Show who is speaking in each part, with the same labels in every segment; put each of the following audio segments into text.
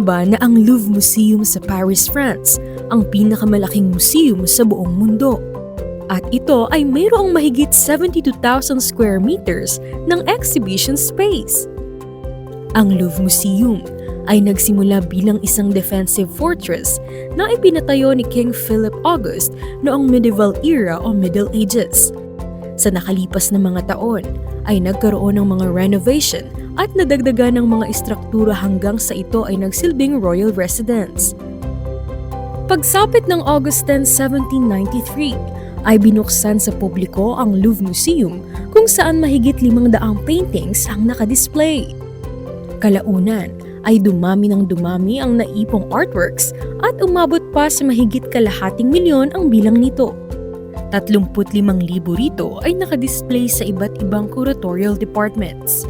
Speaker 1: ba na ang Louvre Museum sa Paris, France ang pinakamalaking museum sa buong mundo? At ito ay mayroong mahigit 72,000 square meters ng exhibition space. Ang Louvre Museum ay nagsimula bilang isang defensive fortress na ipinatayo ni King Philip August noong medieval era o Middle Ages. Sa nakalipas na mga taon ay nagkaroon ng mga renovation at nadagdagan ng mga istruktura hanggang sa ito ay nagsilbing royal residence. Pagsapit ng August 10, 1793, ay binuksan sa publiko ang Louvre Museum kung saan mahigit 500 paintings ang nakadisplay. Kalaunan ay dumami ng dumami ang naipong artworks at umabot pa sa mahigit kalahating milyon ang bilang nito. 35,000 rito ay nakadisplay sa iba't ibang curatorial departments.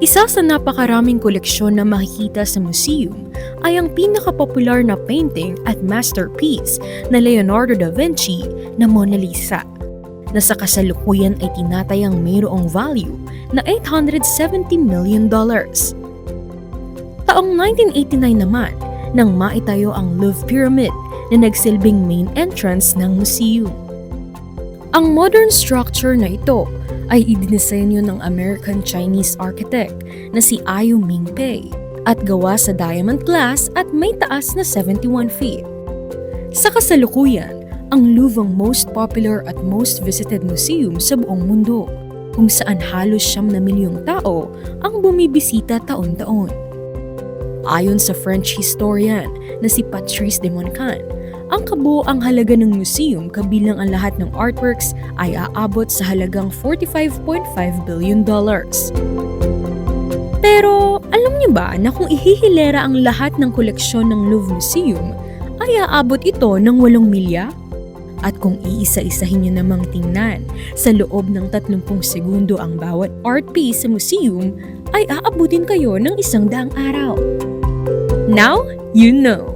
Speaker 1: Isa sa napakaraming koleksyon na makikita sa museum ay ang pinakapopular na painting at masterpiece na Leonardo da Vinci na Mona Lisa, na sa kasalukuyan ay tinatayang mayroong value na $870 million. Taong 1989 naman nang maitayo ang Louvre Pyramid na nagsilbing main entrance ng museum. Ang modern structure na ito ay idinisenyo ng American-Chinese architect na si Ayu Mingpei at gawa sa diamond glass at may taas na 71 feet. Sa kasalukuyan, ang Louvre ang most popular at most visited museum sa buong mundo, kung saan halos 9 milyong tao ang bumibisita taon-taon. Ayon sa French historian na si Patrice de Moncan, ang kabuoang halaga ng museum kabilang ang lahat ng artworks ay aabot sa halagang $45.5 billion. Pero alam niyo ba na kung ihihilera ang lahat ng koleksyon ng Louvre Museum, ay aabot ito ng 8 milya? At kung iisa-isahin niyo namang tingnan sa loob ng 30 segundo ang bawat art piece sa museum, ay aabutin kayo ng 100 araw. Now, you know!